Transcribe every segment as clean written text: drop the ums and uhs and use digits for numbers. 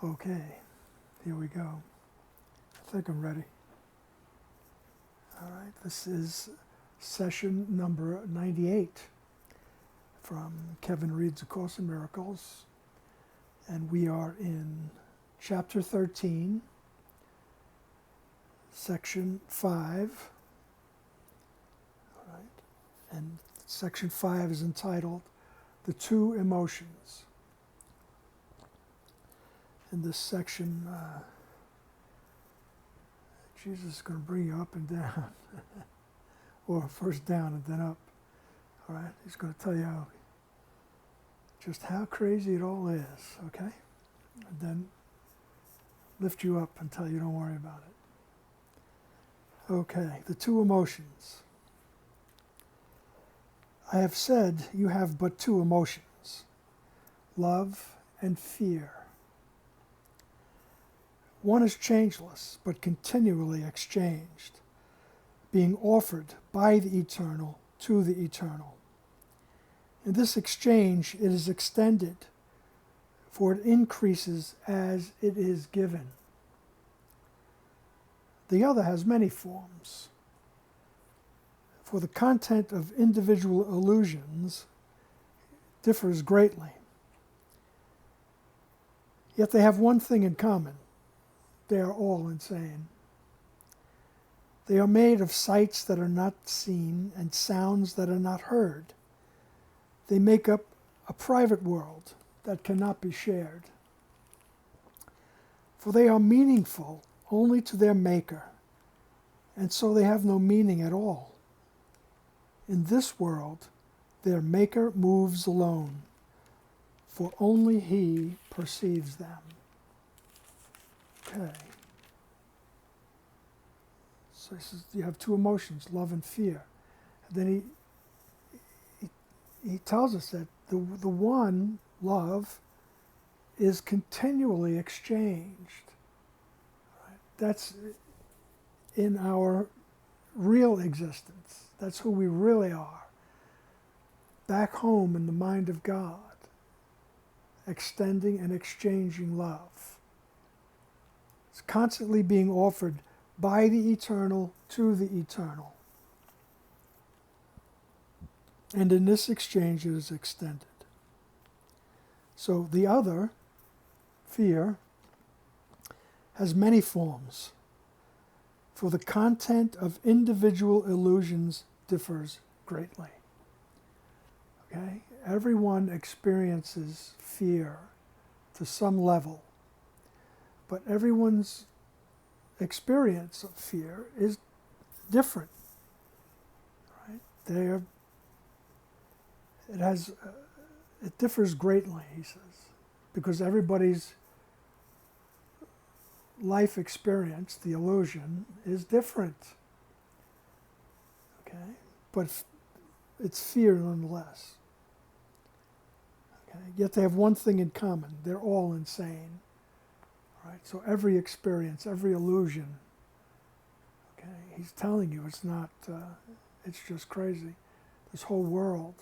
Okay, here we go. I think I'm ready. All right, this is session number 98 from Kevin Reads A Course in Miracles, and we are in chapter 13, section 5. All right, and section 5 is entitled The Two Emotions. In this section, Jesus is going to bring you up and down, or first down and then up. All right, he's going to tell you just how crazy it all is, okay? And then lift you up until you don't worry about it. Okay, the two emotions. I have said you have but two emotions, love and fear. One is changeless, but continually exchanged, being offered by the eternal to the eternal. In this exchange, it is extended, for it increases as it is given. The other has many forms, for the content of individual illusions differs greatly. Yet they have one thing in common. They are all insane. They are made of sights that are not seen and sounds that are not heard. They make up a private world that cannot be shared. For they are meaningful only to their maker, and so they have no meaning at all. In this world, their maker moves alone, for only he perceives them. Okay. So he says you have two emotions, love and fear. And then he tells us that the one, love, is continually exchanged. Right? That's in our real existence. That's who we really are. Back home in the mind of God, extending and exchanging love. It's constantly being offered by the eternal to the eternal. And in this exchange it is extended. So the other, fear, has many forms, for the content of individual illusions differs greatly. Okay? Everyone experiences fear to some level. But everyone's experience of fear is different, right? It differs greatly, he says, because everybody's life experience, the illusion, is different. Okay, but it's fear nonetheless. Okay, yet they have one thing in common: they're all insane. Right, so every experience, every illusion, okay, he's telling you it's not, it's just crazy. This whole world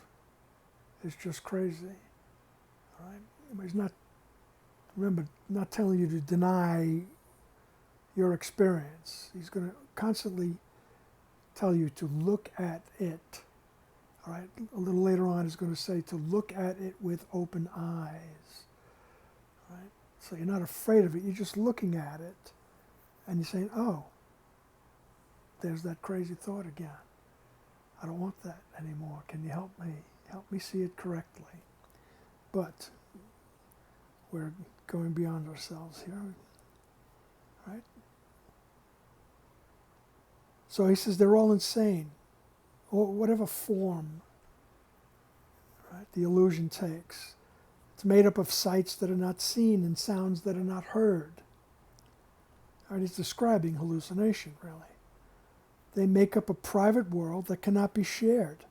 is just crazy. All right? But he's not, remember, not telling you to deny your experience. He's going to constantly tell you to look at it. All right, a little later on he's going to say to look at it with open eyes. Right? So you're not afraid of it, you're just looking at it and you're saying, oh, there's that crazy thought again. I don't want that anymore. Can you help me? Help me see it correctly. But we're going beyond ourselves here. Right? So he says they're all insane, or whatever form, right, the illusion takes. It's made up of sights that are not seen and sounds that are not heard. All right, he's describing hallucination, really. They make up a private world that cannot be shared,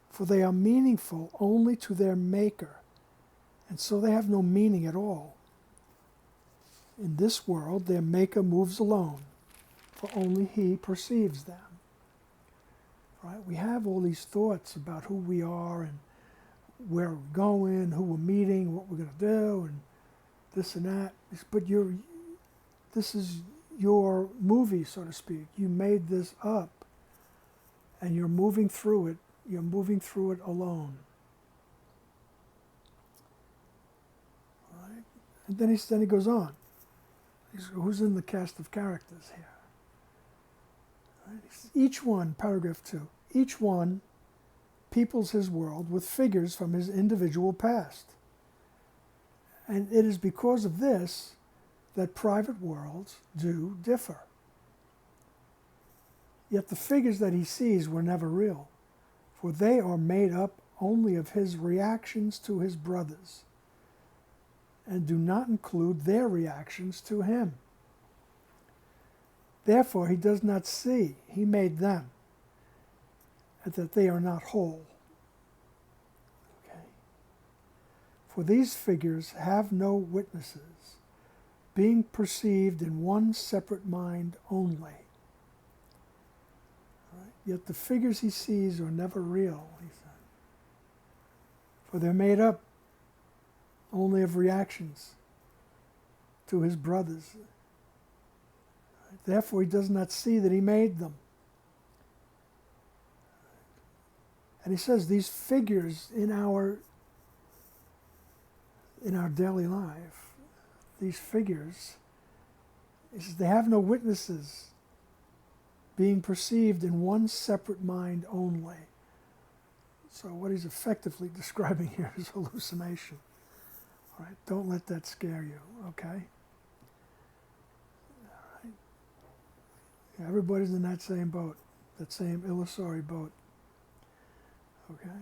for they are meaningful only to their maker, and so they have no meaning at all. In this world, their maker moves alone, for only he perceives them. Right? We have all these thoughts about who we are and where we're going, who we're meeting, what we're going to do, and this and that. But this is your movie, so to speak. You made this up, and you're moving through it. You're moving through it alone. All right? And then he goes on. Who's in the cast of characters here? All right? Each one, paragraph 2, each one peoples his world with figures from his individual past. And it is because of this that private worlds do differ. Yet the figures that he sees were never real, for they are made up only of his reactions to his brothers, and do not include their reactions to him. Therefore he does not see, he made them, and that they are not whole. Okay. For these figures have no witnesses, being perceived in one separate mind only. Right? Yet the figures he sees are never real, he said. For they're made up only of reactions to his brothers. Right? Therefore he does not see that he made them. And he says these figures in our daily life, these figures, he says they have no witnesses, being perceived in one separate mind only. So what he's effectively describing here is hallucination. All right, don't let that scare you, okay? All right. Everybody's in that same boat, that same illusory boat. Okay.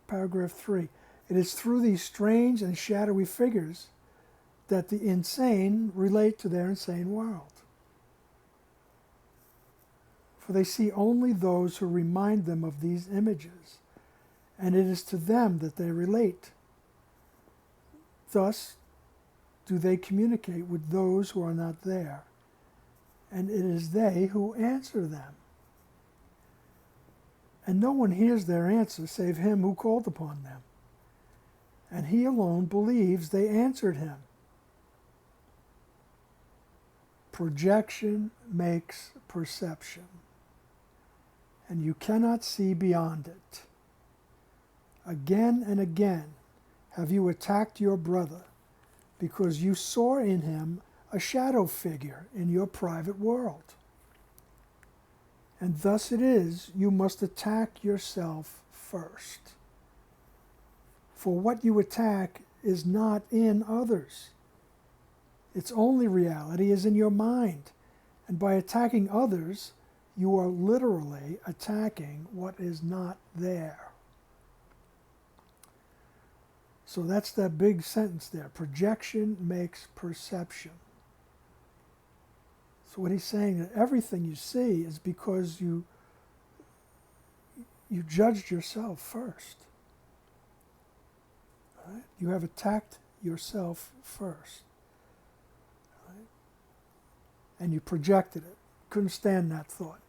Paragraph 3. It is through these strange and shadowy figures that the insane relate to their insane world. For they see only those who remind them of these images, and it is to them that they relate. Thus do they communicate with those who are not there, and it is they who answer them. And no one hears their answer save him who called upon them, and he alone believes they answered him. Projection makes perception, and you cannot see beyond it. Again and again have you attacked your brother because you saw in him a shadow figure in your private world. And thus it is you must attack yourself first. For what you attack is not in others. Its only reality is in your mind. And by attacking others, you are literally attacking what is not there. So that's that big sentence there. Projection makes perception. So what he's saying that everything you see is because you judged yourself first. Right? You have attacked yourself first. Right? And you projected it. Couldn't stand that thought.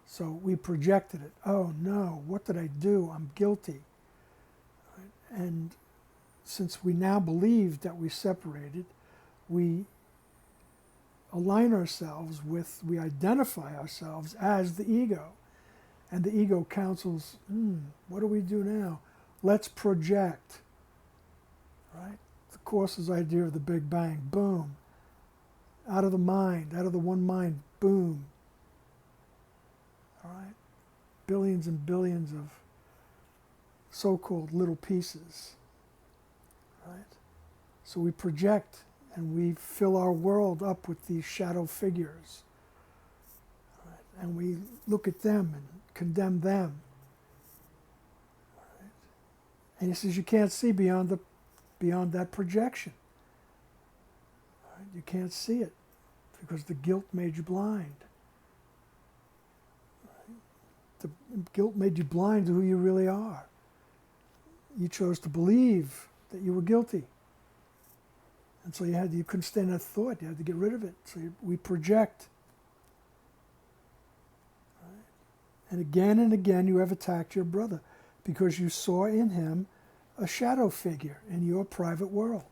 So we projected it. Oh no, what did I do? I'm guilty. Right? And since we now believe that we separated, we align ourselves with, we identify ourselves as the ego. And the ego counsels, what do we do now? Let's project. Right? The Course's idea of the Big Bang, boom. Out of the mind, out of the one mind, boom. All right? Billions and billions of so-called little pieces. Right? So we project and we fill our world up with these shadow figures. Right? And we look at them and condemn them. Right? And he says you can't see beyond that projection. Right? You can't see it because the guilt made you blind. Right? The guilt made you blind to who you really are. You chose to believe that you were guilty. And so you couldn't stand that thought. You had to get rid of it. So we project. Right? And again you have attacked your brother because you saw in him a shadow figure in your private world.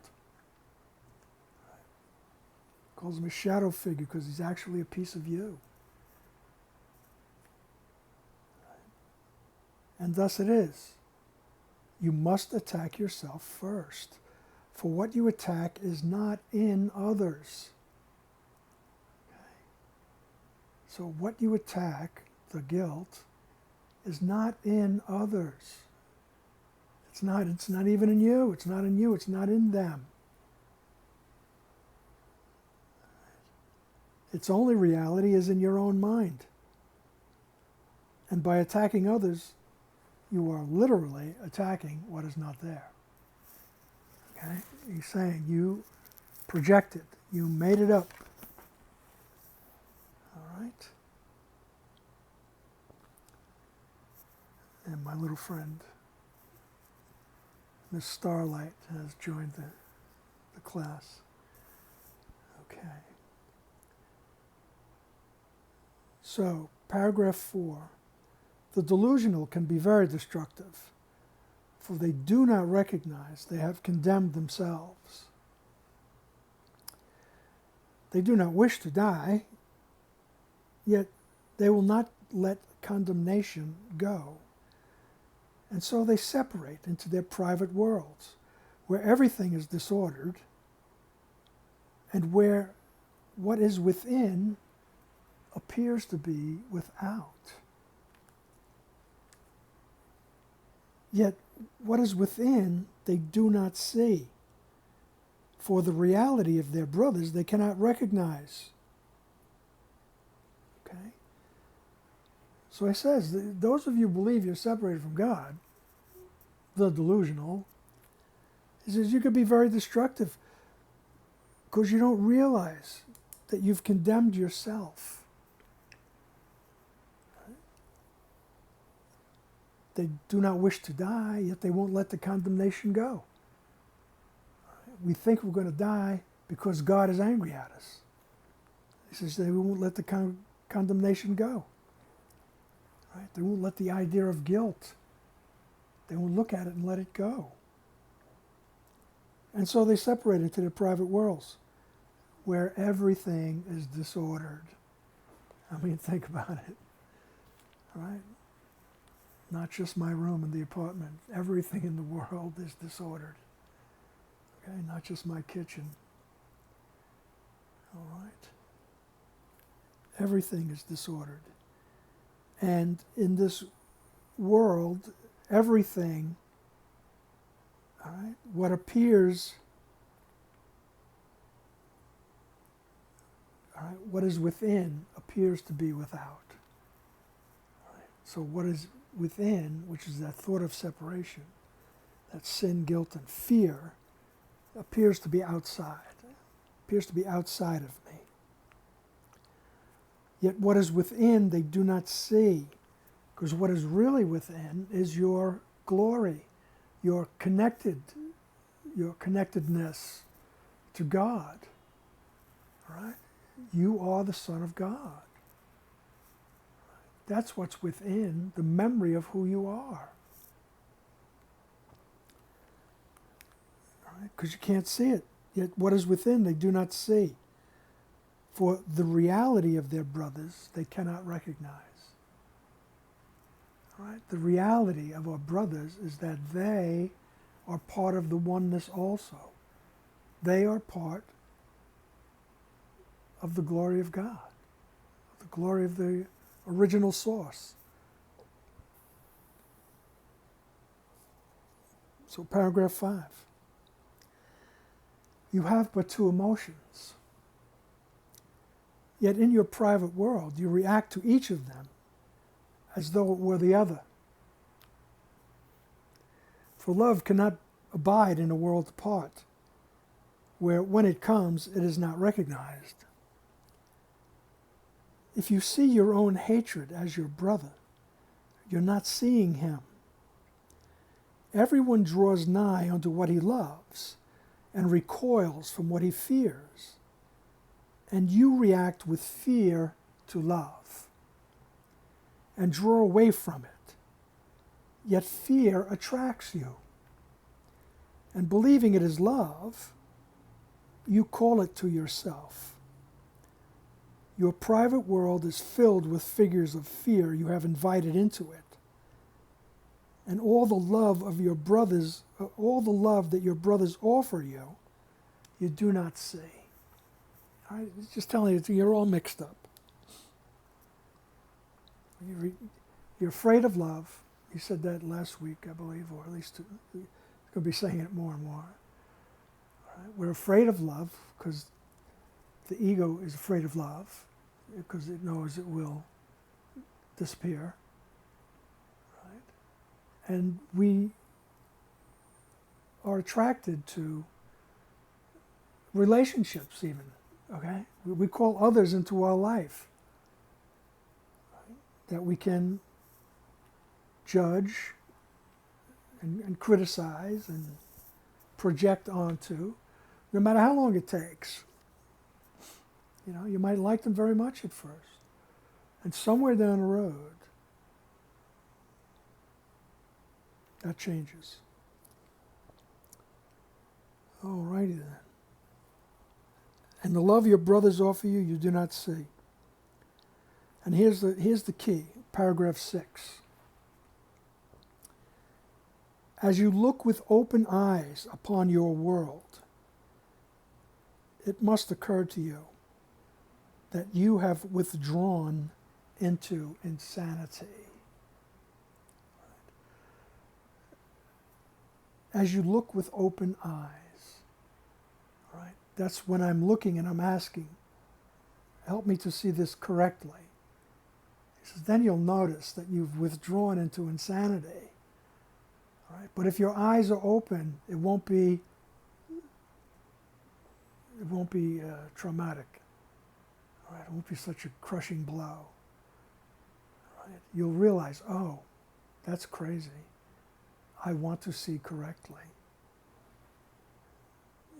calls him a shadow figure because he's actually a piece of you. And thus it is. You must attack yourself first. For what you attack is not in others. Okay. So what you attack, the guilt, is not in others. It's not even in you. It's not in you. It's not in them. Its only reality is in your own mind. And by attacking others, you are literally attacking what is not there. Okay? He's saying you projected, you made it up. All right? And my little friend, Miss Starlight, has joined the class. Okay. So, paragraph 4. The delusional can be very destructive, for they do not recognize they have condemned themselves. They do not wish to die, yet they will not let condemnation go. And so they separate into their private worlds, where everything is disordered, and where what is within appears to be without. Yet what is within they do not see, for the reality of their brothers they cannot recognize. Okay? So he says, those of you who believe you're separated from God, the delusional, he says you could be very destructive because you don't realize that you've condemned yourself. They do not wish to die, yet they won't let the condemnation go. We think we're going to die because God is angry at us. He says they won't let the condemnation go. Right? They won't let the idea of guilt. They won't look at it and let it go. And so they separate into their private worlds, where everything is disordered. I mean, think about it. All right? Not just my room in the apartment. Everything in the world is disordered. Okay, not just my kitchen. All right. Everything is disordered. And in this world, everything, all right, what appears, all right, what is within appears to be without. All right. So what is within, which is that thought of separation, that sin, guilt, and fear, appears to be outside, appears to be outside of me. Yet what is within they do not see, because what is really within is your glory, your connectedness to God. All right? You are the Son of God. That's what's within, the memory of who you are. Because you can't see it. Yet what is within they do not see. For the reality of their brothers they cannot recognize. All right? The reality of our brothers is that they are part of the oneness also. They are part of the glory of God, the glory of the original source. So paragraph 5. You have but two emotions. Yet in your private world, you react to each of them as though it were the other. For love cannot abide in a world apart, where when it comes, it is not recognized. If you see your own hatred as your brother, you're not seeing him. Everyone draws nigh unto what he loves and recoils from what he fears. And you react with fear to love and draw away from it. Yet fear attracts you. And believing it is love, you call it to yourself Your private world is filled with figures of fear you have invited into it. And all the love that your brothers offer you, you do not see. All right? It's just telling you, you're all mixed up. You're afraid of love. You said that last week, I believe, or at least you're going to be saying it more and more. All right? We're afraid of love because the ego is afraid of love because it knows it will disappear. Right? And we are attracted to relationships even, okay? We call others into our life, right? That we can judge and criticize and project onto, no matter how long it takes. You know, you might like them very much at first, and somewhere down the road, that changes. Alrighty then. And the love your brothers offer you, you do not see. And here's the key, paragraph 6. As you look with open eyes upon your world, it must occur to you that you have withdrawn into insanity. As you look with open eyes, right? That's when I'm looking and I'm asking, help me to see this correctly. He says, then you'll notice that you've withdrawn into insanity. Right? But if your eyes are open, it won't be traumatic. Right? It won't be such a crushing blow. Right? You'll realize, oh, that's crazy. I want to see correctly.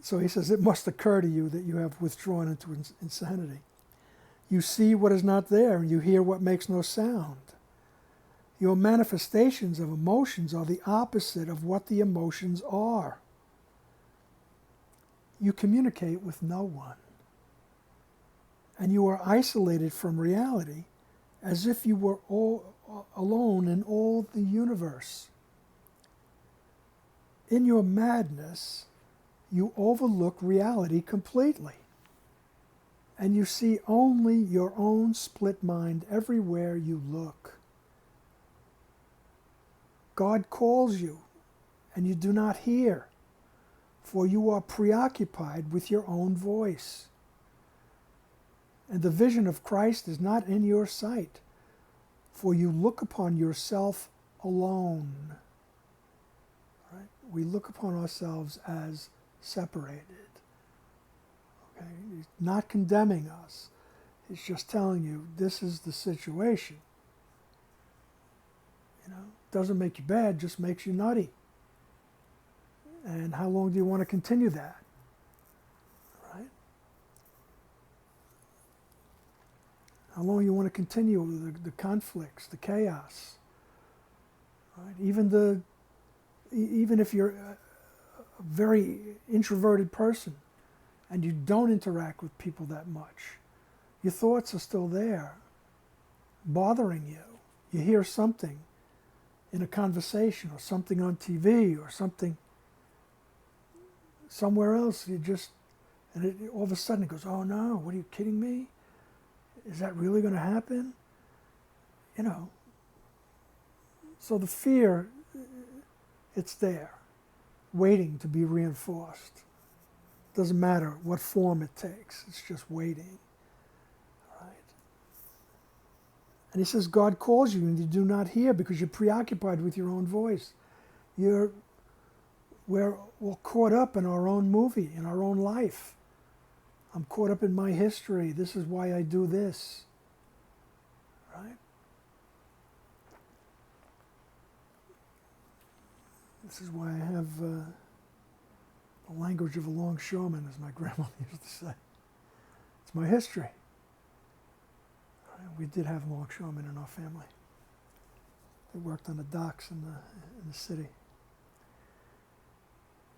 So he says, it must occur to you that you have withdrawn into insanity. You see what is not there, and you hear what makes no sound. Your manifestations of emotions are the opposite of what the emotions are. You communicate with no one, and you are isolated from reality as if you were all alone in all the universe. In your madness, you overlook reality completely, and you see only your own split mind everywhere you look. God calls you, and you do not hear, for you are preoccupied with your own voice. And the vision of Christ is not in your sight, for you look upon yourself alone. Right? We look upon ourselves as separated. Okay? He's not condemning us. He's just telling you this is the situation. You know, doesn't make you bad, just makes you nutty. And how long do you want to continue that? Right? How long do you want to continue the conflicts, the chaos? Right? Even if you're a very introverted person and you don't interact with people that much, your thoughts are still there, bothering you. You hear something in a conversation or something on TV or something somewhere else, all of a sudden it goes, oh no, what are you kidding me? Is that really going to happen? You know, so the fear, it's there, waiting to be reinforced. Doesn't matter what form it takes, it's just waiting. And he says, God calls you and you do not hear because you're preoccupied with your own voice. We're all caught up in our own movie, in our own life. I'm caught up in my history. This is why I do this. Right? This is why I have the language of a longshoreman, as my grandmother used to say. It's my history. We did have longshoremen in our family. They worked on the docks in the city.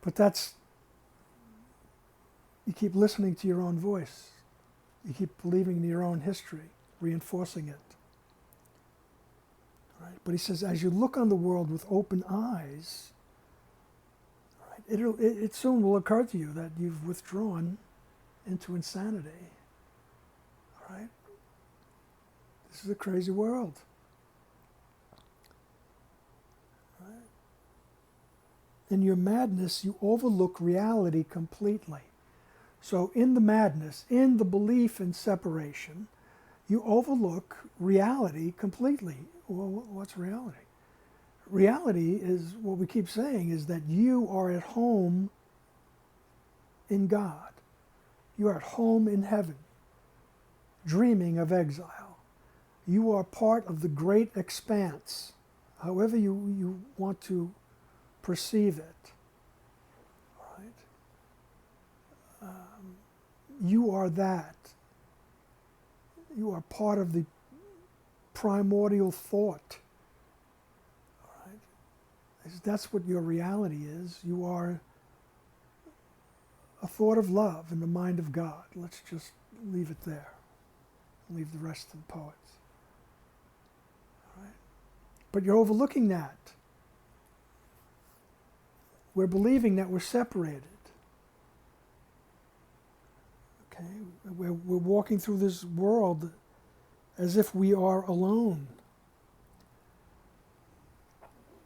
But you keep listening to your own voice. You keep believing in your own history, reinforcing it. Right? But he says, as you look on the world with open eyes, right, it soon will occur to you that you've withdrawn into insanity. All right? This is a crazy world. Right? In your madness, you overlook reality completely. So in the madness, in the belief in separation, you overlook reality completely. Well, what's reality? Reality is, what we keep saying, is that you are at home in God. You are at home in heaven, dreaming of exile. You are part of the great expanse, however you want to perceive it. Right? You are that. You are part of the primordial thought. All right? That's what your reality is. You are a thought of love in the mind of God. Let's just leave it there. Leave the rest to the poets. All right? But you're overlooking that. We're believing that we're separated. Okay? We're walking through this world as if we are alone.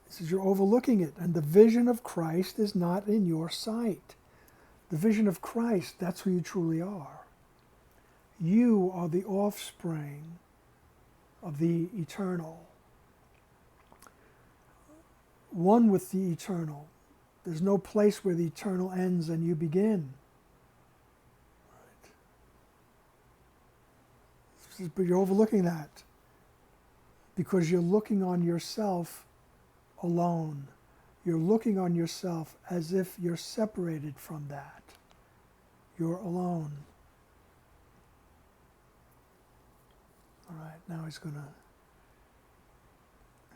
He says you're overlooking it, and the vision of Christ is not in your sight. The vision of Christ, that's who you truly are. You are the offspring of the eternal. One with the eternal. There's no place where the eternal ends and you begin. Right? But you're overlooking that because you're looking on yourself alone. You're looking on yourself as if you're separated from that. You're alone. All right, now he's going to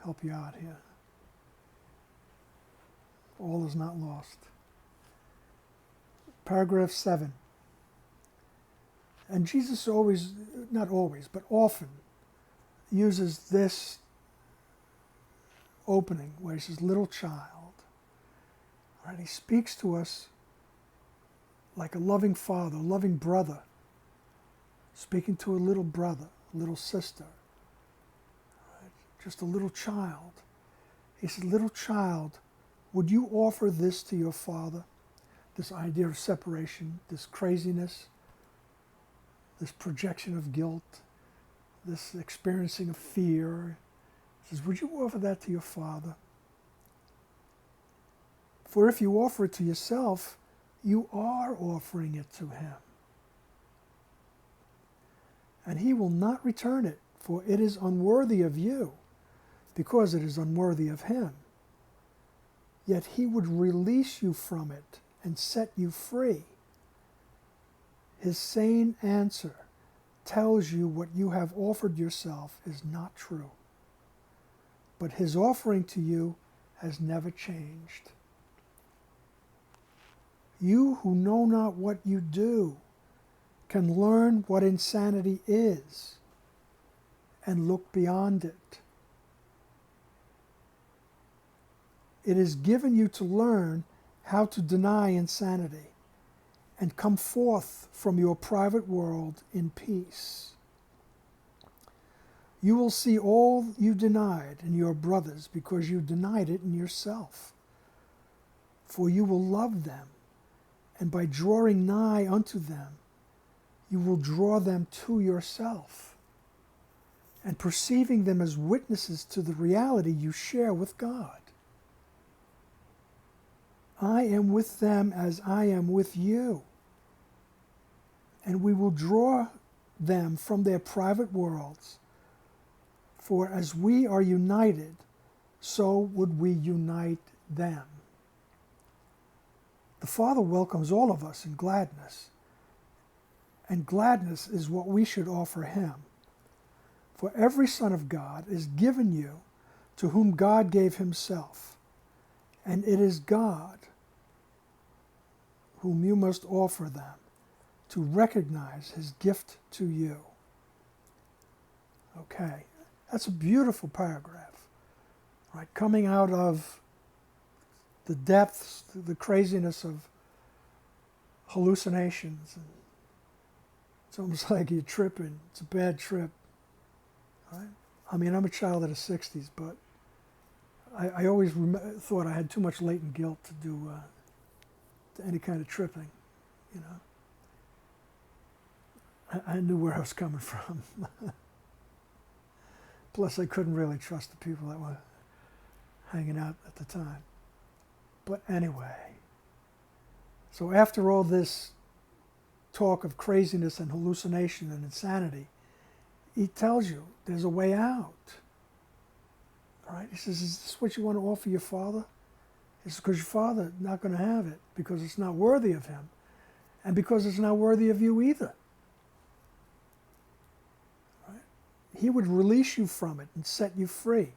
help you out here. All is not lost. Paragraph 7. And Jesus always, not always, but often uses this opening where he says, little child. Right? He speaks to us like a loving father, a loving brother, speaking to a little brother, a little sister, right? Just a little child. He says, little child, would you offer this to your father? This idea of separation, this craziness, this projection of guilt, this experiencing of fear. He says, would you offer that to your father? For if you offer it to yourself, you are offering it to him. And he will not return it, for it is unworthy of you, because it is unworthy of him. Yet he would release you from it and set you free. His sane answer tells you what you have offered yourself is not true. But his offering to you has never changed. You who know not what you do can learn what insanity is and look beyond it. It is given you to learn how to deny insanity and come forth from your private world in peace. You will see all you denied in your brothers because you denied it in yourself. For you will love them, and by drawing nigh unto them, you will draw them to yourself, and perceiving them as witnesses to the reality you share with God. I am with them as I am with you, and we will draw them from their private worlds. For as we are united, so would we unite them. The Father welcomes all of us in gladness, and gladness is what we should offer him. For every son of God is given you to whom God gave himself, and it is God whom you must offer them, to recognize his gift to you. Okay, that's a beautiful paragraph, right? Coming out of the depths, the craziness of hallucinations. And it's almost like you're tripping. It's a bad trip, right? I mean, I'm a child of the 60s, but I always thought I had too much latent guilt to do to any kind of tripping, you know. I knew where I was coming from. Plus, I couldn't really trust the people that were hanging out at the time. But anyway, so after all this talk of craziness and hallucination and insanity, he tells you there's a way out. All right? He says, is this what you want to offer your father? It's because your father not going to have it, because it's not worthy of him, and because it's not worthy of you either. Right? He would release you from it and set you free.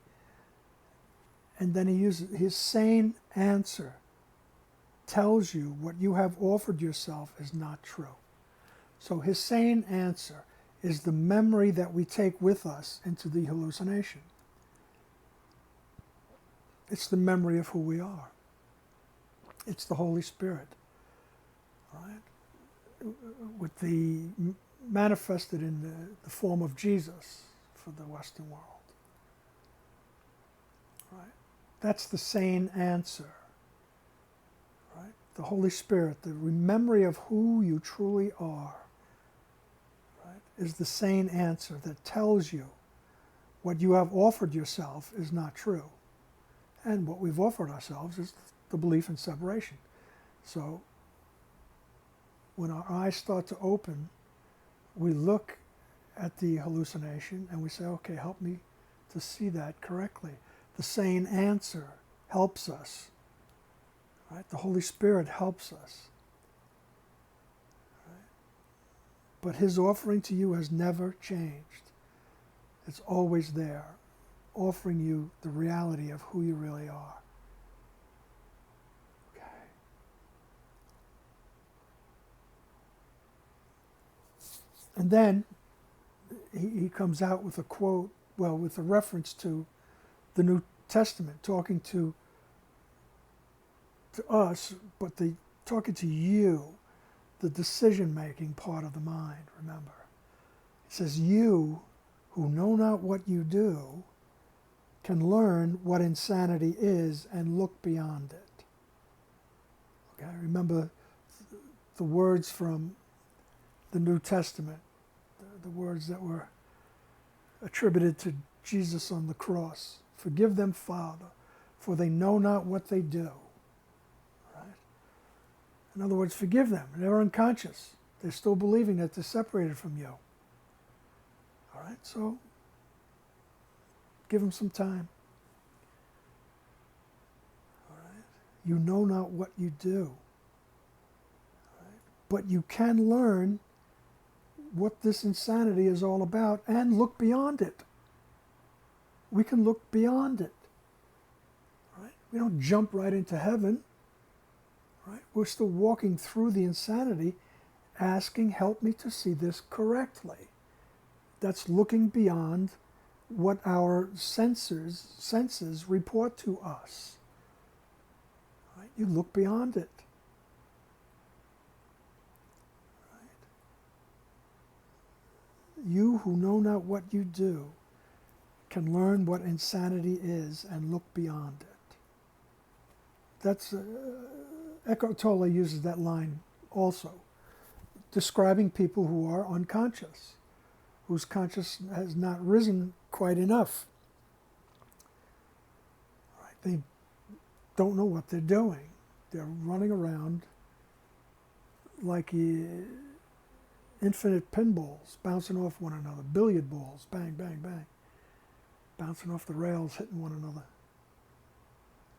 And then he uses his sane answer tells you what you have offered yourself is not true. So his sane answer is the memory that we take with us into the hallucination. It's the memory of who we are. It's the Holy Spirit, right? With the manifested in the form of Jesus for the Western world. Right? That's the sane answer. Right? The Holy Spirit, the memory of who you truly are, right, is the sane answer that tells you what you have offered yourself is not true. And what we've offered ourselves is the belief in separation. So when our eyes start to open, we look at the hallucination and we say, okay, help me to see that correctly. The sane answer helps us. Right? The Holy Spirit helps us. Right? But his offering to you has never changed. It's always there, offering you the reality of who you really are. Okay. And then he comes out with a quote, well, with a reference to the New Testament, talking to us, but talking to you, the decision-making part of the mind, remember. It says, you who know not what you do can learn what insanity is and look beyond it. Okay, remember the words from the New Testament, the words that were attributed to Jesus on the cross. Forgive them, Father, for they know not what they do. Right? In other words, forgive them. They're unconscious. They're still believing that they're separated from you. All right, so give them some time. All right? You know not what you do. All right? But you can learn what this insanity is all about and look beyond it. We can look beyond it. Right? We don't jump right into heaven. Right? We're still walking through the insanity, asking, help me to see this correctly. That's looking beyond what our senses report to us. Right? You look beyond it. Right? You who know not what you do can learn what insanity is and look beyond it. That's Eckhart Tolle uses that line also, describing people who are unconscious, whose consciousness has not risen quite enough. Right? They don't know what they're doing. They're running around like infinite pinballs, bouncing off one another, billiard balls, bang, bang, bang, bouncing off the rails, hitting one another.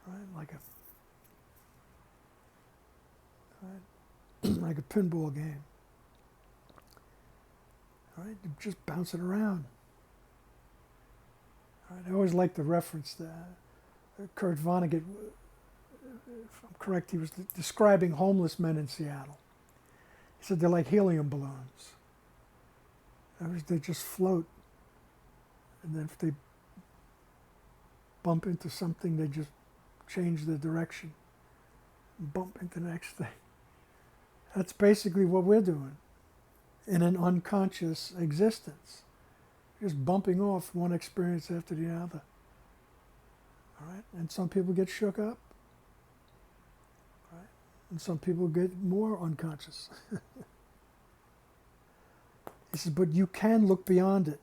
Right? Like a pinball game. All right? They're just bouncing around. All right? I always like the reference that Kurt Vonnegut, if I'm correct, he was describing homeless men in Seattle. He said they're like helium balloons. They just float. And then if they bump into something, they just change their direction. Bump into the next thing. That's basically what we're doing in an unconscious existence. Just bumping off one experience after the other. All right? And some people get shook up. Right? And some people get more unconscious. He says, but you can look beyond it.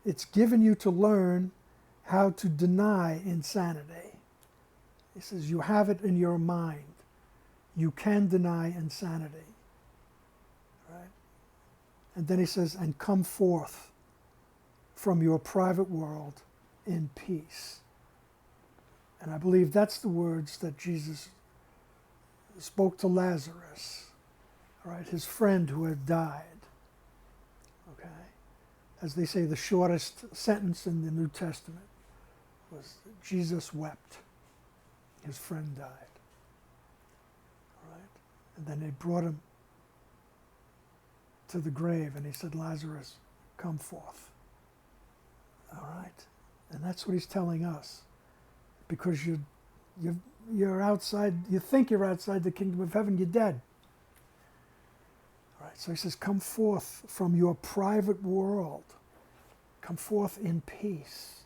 It's given you to learn how to deny insanity. He says, you have it in your mind. You can deny insanity. Right? And then he says, and come forth from your private world in peace. And I believe that's the words that Jesus spoke to Lazarus, all right, his friend who had died. Okay? As they say, the shortest sentence in the New Testament was Jesus wept. His friend died. All right? And then they brought him to the grave and he said, Lazarus, come forth. All right? And that's what he's telling us. Because you're outside, you think you're outside the kingdom of heaven, you're dead. All right, so he says, come forth from your private world. Come forth in peace.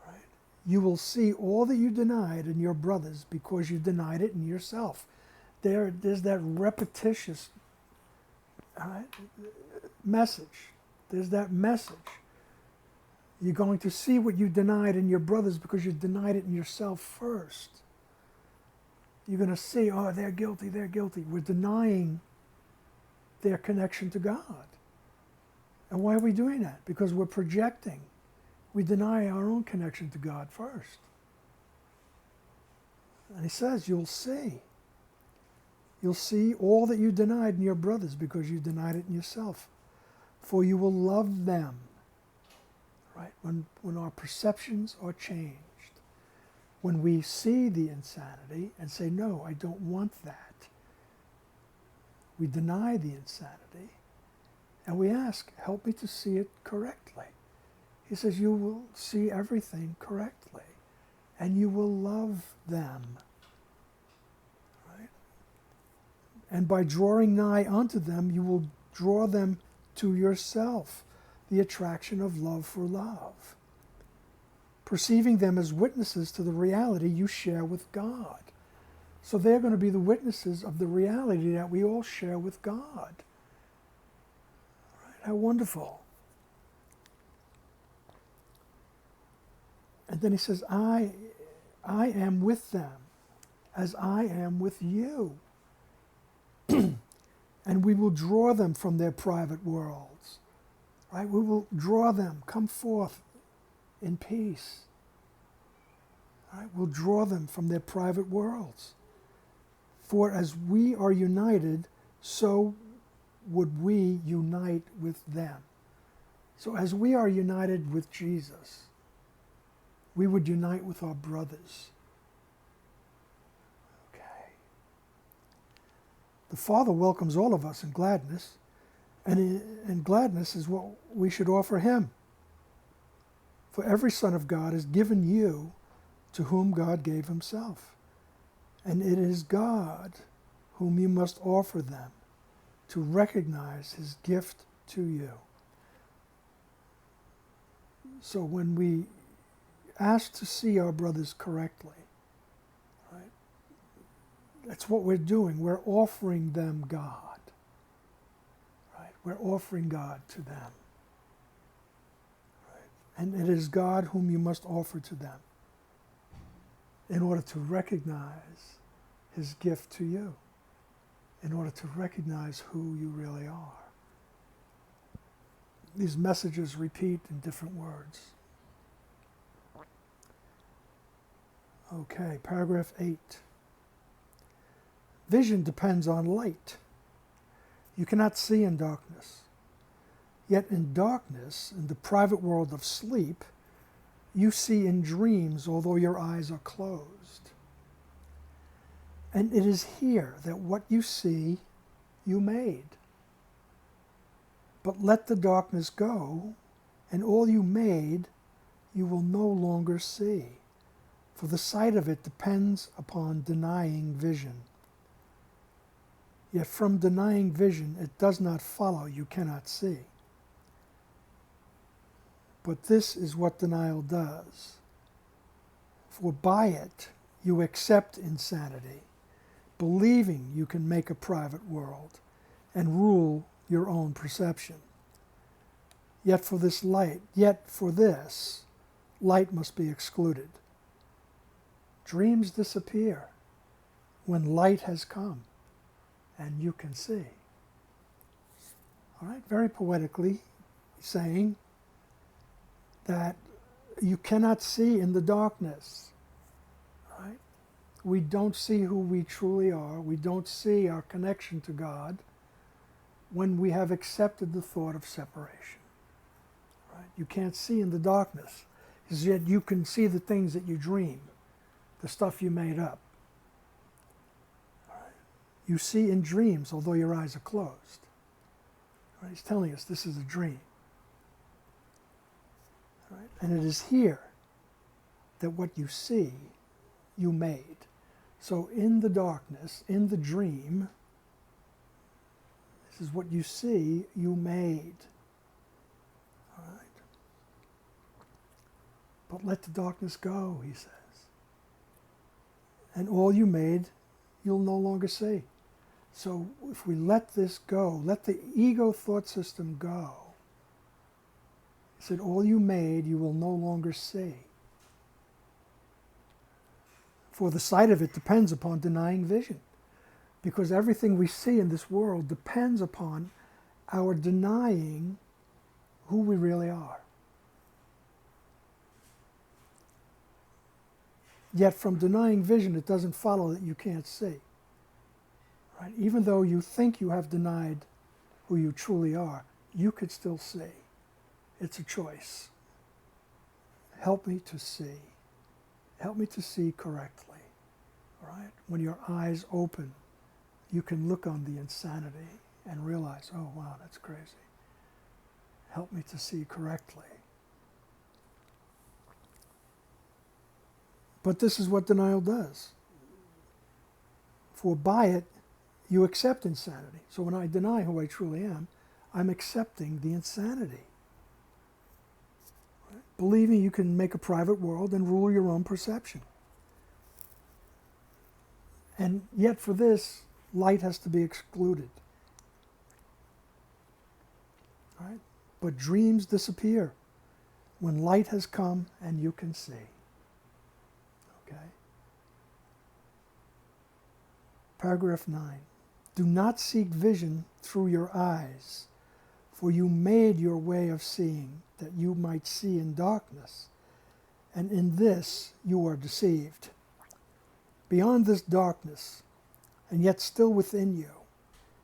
All right? You will see all that you denied in your brothers because you denied it in yourself. There's that repetitious, all right, message. There's that message. You're going to see what you denied in your brothers because you denied it in yourself first. You're going to see, oh, they're guilty, they're guilty. We're denying their connection to God. And why are we doing that? Because we're projecting. We deny our own connection to God first. And he says, you'll see. You'll see all that you denied in your brothers because you denied it in yourself. For you will love them. Right? When our perceptions are changed, when we see the insanity and say, no, I don't want that, we deny the insanity and we ask, help me to see it correctly. He says, you will see everything correctly and you will love them. Right? And by drawing nigh unto them, you will draw them to yourself. The attraction of love for love. Perceiving them as witnesses to the reality you share with God. So they're going to be the witnesses of the reality that we all share with God. Right? How wonderful. And then he says, I am with them as I am with you. And we will draw them from their private worlds. Right? We will draw them, come forth in peace. Right? We'll draw them from their private worlds. For as we are united, so would we unite with them. So as we are united with Jesus, we would unite with our brothers. Okay. The Father welcomes all of us in gladness. And gladness is what we should offer him. For every son of God is given you to whom God gave himself. And it is God whom you must offer them to recognize his gift to you. So when we ask to see our brothers correctly, right, that's what we're doing. We're offering them God. We're offering God to them. Right? And it is God whom you must offer to them in order to recognize his gift to you, in order to recognize who you really are. These messages repeat in different words. Okay, paragraph 8. Vision depends on light. You cannot see in darkness. Yet in darkness, in the private world of sleep, you see in dreams, although your eyes are closed. And it is here that what you see, you made. But let the darkness go, and all you made, you will no longer see. For the sight of it depends upon denying vision. Yet from denying vision, it does not follow you cannot see. But this is what denial does. For by it, you accept insanity, believing you can make a private world and rule your own perception. Yet for this, light must be excluded. Dreams disappear when light has come and you can see. All right, very poetically saying that you cannot see in the darkness. Right? We don't see who we truly are. We don't see our connection to God when we have accepted the thought of separation. Right? You can't see in the darkness, yet you can see the things that you dream, the stuff you made up. Right? You see in dreams, although your eyes are closed. Right? He's telling us this is a dream. Right? And it is here that what you see, you made. So in the darkness, in the dream, this is what you see, you made. All right? But let the darkness go, he says. And all you made, you'll no longer see. So if we let this go, let the ego thought system go, he said, all you made, you will no longer see. For the sight of it depends upon denying vision. Because everything we see in this world depends upon our denying who we really are. Yet from denying vision, it doesn't follow that you can't see. Right? Even though you think you have denied who you truly are, you could still see. It's a choice. Help me to see. Help me to see correctly. Right? When your eyes open, you can look on the insanity and realize, oh wow, that's crazy. Help me to see correctly. But this is what denial does. For by it, you accept insanity. So when I deny who I truly am, I'm accepting the insanity. Right? Believing you can make a private world and rule your own perception. And yet for this, light has to be excluded. Right? But dreams disappear when light has come and you can see. Okay? Paragraph 9. Do not seek vision through your eyes, for you made your way of seeing that you might see in darkness, and in this you are deceived. Beyond this darkness, and yet still within you,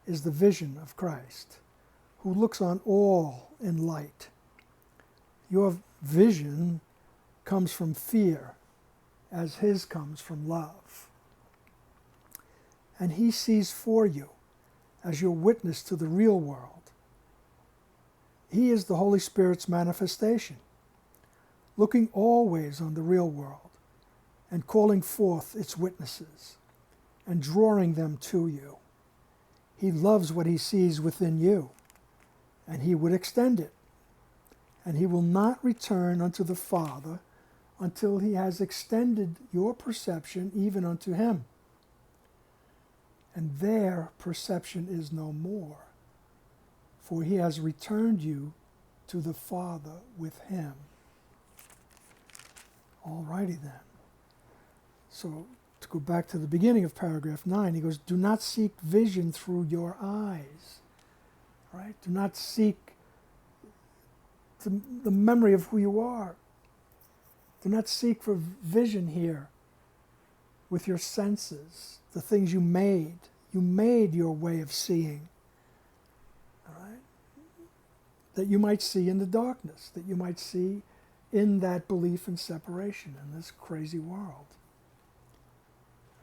is the vision of Christ, who looks on all in light. Your vision comes from fear, as his comes from love. And he sees for you as your witness to the real world. He is the Holy Spirit's manifestation, looking always on the real world and calling forth its witnesses and drawing them to you. He loves what he sees within you, and he would extend it. And he will not return unto the Father until he has extended your perception even unto him. And their perception is no more, for he has returned you to the Father with him. All righty then. So to go back to the beginning of paragraph 9, he goes, do not seek vision through your eyes. Right? Do not seek the memory of who you are. Do not seek for vision here with your senses, the things you made. You made your way of seeing. All right? That you might see in the darkness, that you might see in that belief in separation in this crazy world.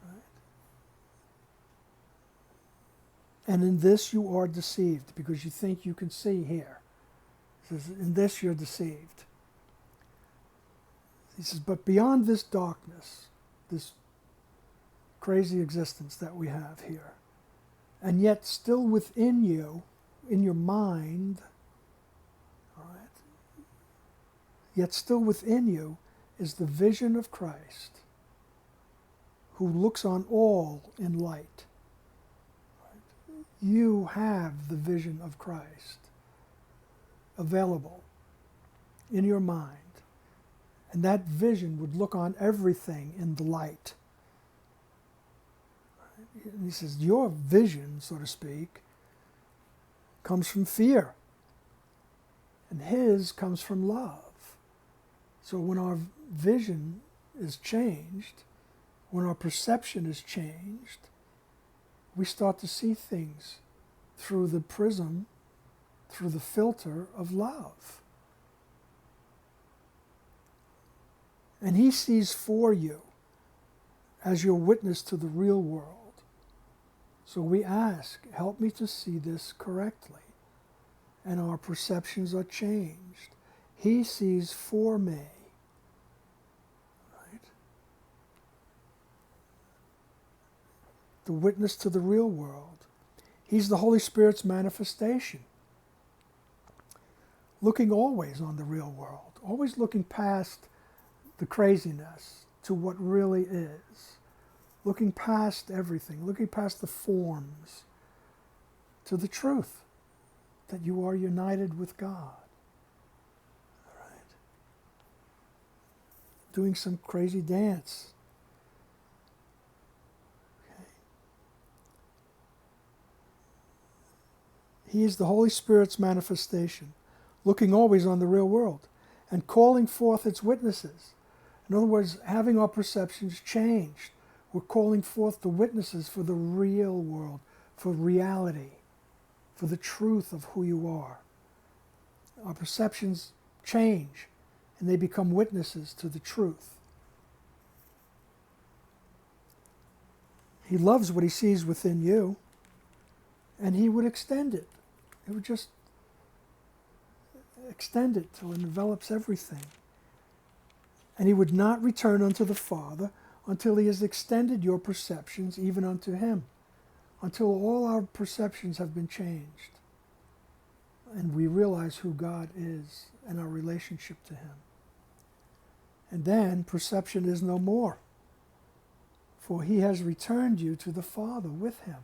Right? And in this you are deceived, because you think you can see here. He says, in this you're deceived. He says, but beyond this darkness, this crazy existence that we have here, and yet still within you, in your mind, all right, yet still within you is the vision of Christ, who looks on all in light. Right? You have the vision of Christ available in your mind. And that vision would look on everything in the light. And he says, your vision, so to speak, comes from fear. And his comes from love. So when our vision is changed, when our perception is changed, we start to see things through the prism, through the filter of love. And he sees for you as your witness to the real world. So we ask, help me to see this correctly. And our perceptions are changed. He sees for me. Right? The witness to the real world. He's the Holy Spirit's manifestation. Looking always on the real world. Always looking past the craziness to what really is, looking past everything, looking past the forms to the truth that you are united with God. All right? Doing some crazy dance. Okay. He is the Holy Spirit's manifestation, looking always on the real world and calling forth its witnesses. In other words, having our perceptions changed. We're calling forth the witnesses for the real world, for reality, for the truth of who you are. Our perceptions change, and they become witnesses to the truth. He loves what he sees within you, and he would extend it. He would just extend it till it envelops everything. And he would not return unto the Father until he has extended your perceptions even unto him, until all our perceptions have been changed and we realize who God is and our relationship to him. And then perception is no more, for he has returned you to the Father with him.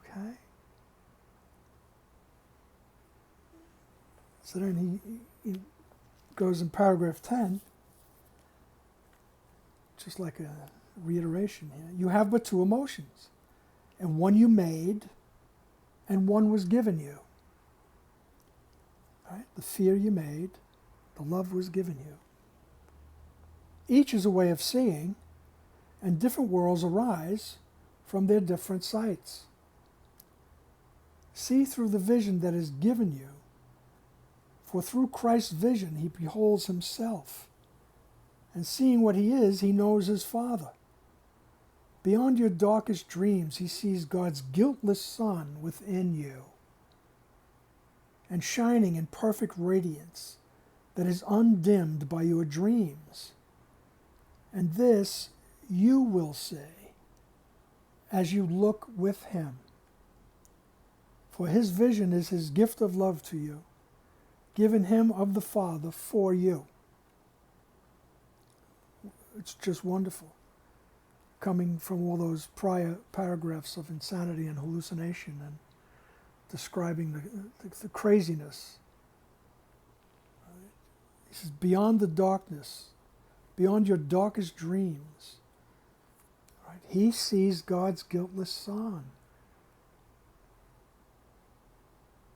Okay? So then he goes in paragraph 10, just like a reiteration here. You have but two emotions, and one you made, and one was given you. Right? The fear you made, the love was given you. Each is a way of seeing, and different worlds arise from their different sights. See through the vision that is given you, for through Christ's vision he beholds himself, and seeing what he is, he knows his Father. Beyond your darkest dreams, he sees God's guiltless Son within you, and shining in perfect radiance that is undimmed by your dreams. And this you will see as you look with him. For his vision is his gift of love to you, given him of the Father for you. It's just wonderful, coming from all those prior paragraphs of insanity and hallucination and describing the craziness. He says, beyond the darkness, beyond your darkest dreams, right, he sees God's guiltless Son,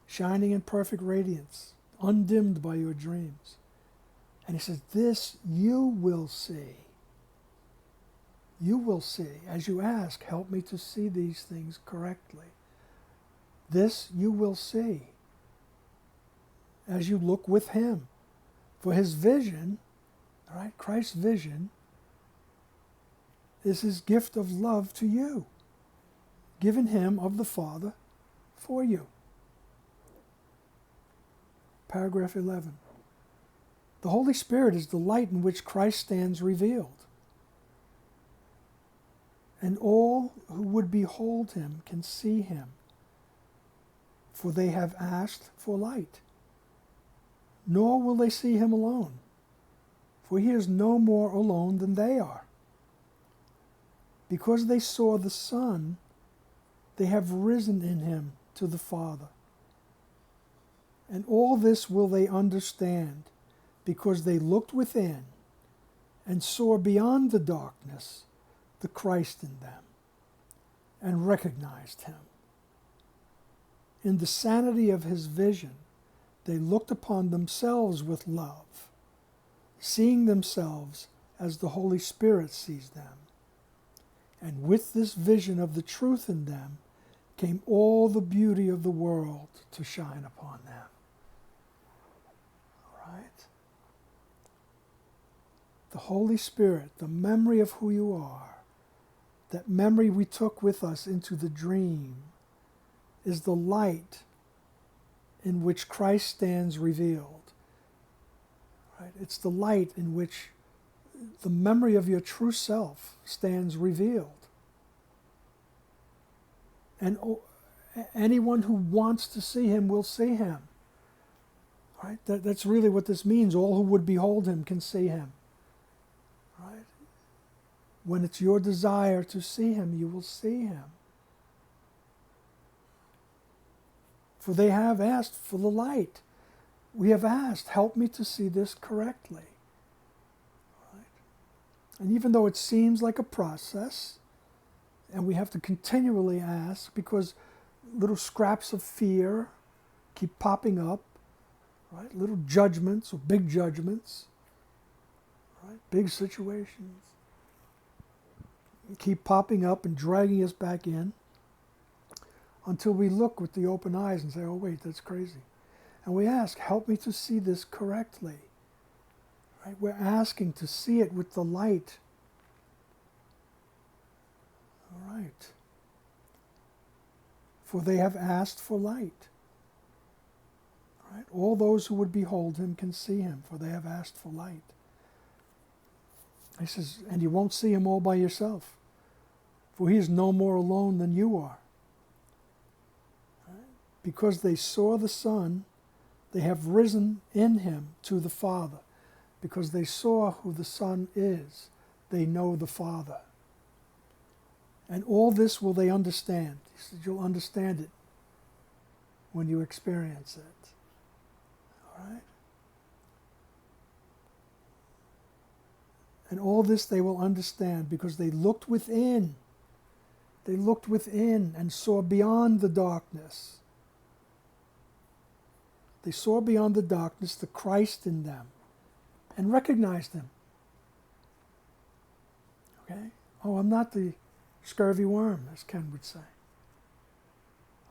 shining in perfect radiance, undimmed by your dreams. And he says, this you will see. You will see, as you ask, help me to see these things correctly. This you will see as you look with him. For his vision, all right, Christ's vision is his gift of love to you, given him of the Father for you. Paragraph 11. The Holy Spirit is the light in which Christ stands revealed. And all who would behold him can see him, for they have asked for light. Nor will they see him alone, for he is no more alone than they are. Because they saw the Son, they have risen in him to the Father. And all this will they understand, because they looked within and saw beyond the darkness the Christ in them, and recognized him. In the sanity of his vision, they looked upon themselves with love, seeing themselves as the Holy Spirit sees them. And with this vision of the truth in them came all the beauty of the world to shine upon them. All right? The Holy Spirit, the memory of who you are, that memory we took with us into the dream, is the light in which Christ stands revealed. Right? It's the light in which the memory of your true self stands revealed. And anyone who wants to see him will see him. Right? That's really what this means. All who would behold him can see him. Right? When it's your desire to see him, you will see him. For they have asked for the light. We have asked, help me to see this correctly. Right? And even though it seems like a process, and we have to continually ask, because little scraps of fear keep popping up, right? Little judgments or big judgments, right? Big situations keep popping up and dragging us back in, until we look with the open eyes and say, oh wait, that's crazy. And we ask, help me to see this correctly. Right? We're asking to see it with the light. All right. For they have asked for light. Right? All those who would behold him can see him, for they have asked for light. He says, and you won't see him all by yourself, for he is no more alone than you are. Because they saw the Son, they have risen in him to the Father. Because they saw who the Son is, they know the Father. And all this will they understand. He said, you'll understand it when you experience it. All right? And all this they will understand because they looked within. They looked within and saw beyond the darkness. They saw beyond the darkness the Christ in them and recognized him. Okay? Oh, I'm not the scurvy worm, as Ken would say.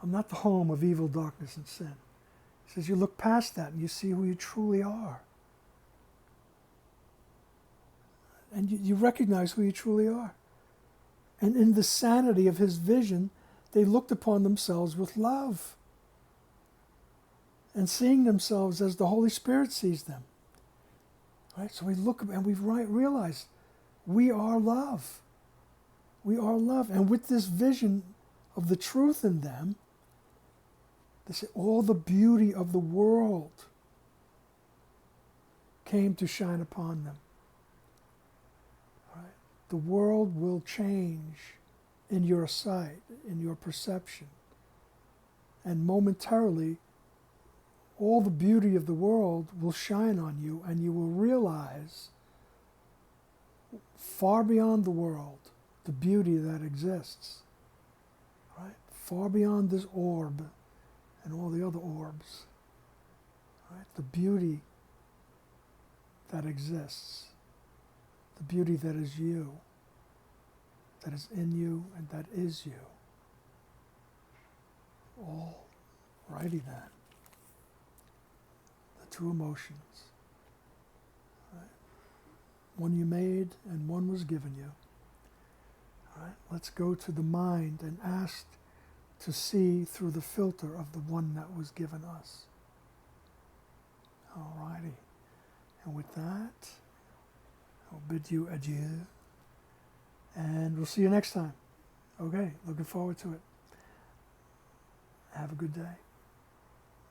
I'm not the home of evil, darkness, and sin. He says you look past that and you see who you truly are. And you recognize who you truly are. And in the sanity of his vision, they looked upon themselves with love, and seeing themselves as the Holy Spirit sees them. Right? So we look and we realize we are love. We are love. And with this vision of the truth in them, they say all the beauty of the world came to shine upon them. Right? The world will change in your sight, in your perception. And momentarily, all the beauty of the world will shine on you, and you will realize far beyond the world the beauty that exists. Right? Far beyond this orb and all the other orbs. Right? The beauty that exists. The beauty that is you. That is in you and that is you. All righty then. Two emotions. Right? One you made and one was given you. All right? Let's go to the mind and ask to see through the filter of the one that was given us. Alrighty. And with that, I'll bid you adieu. And we'll see you next time. Okay, looking forward to it. Have a good day.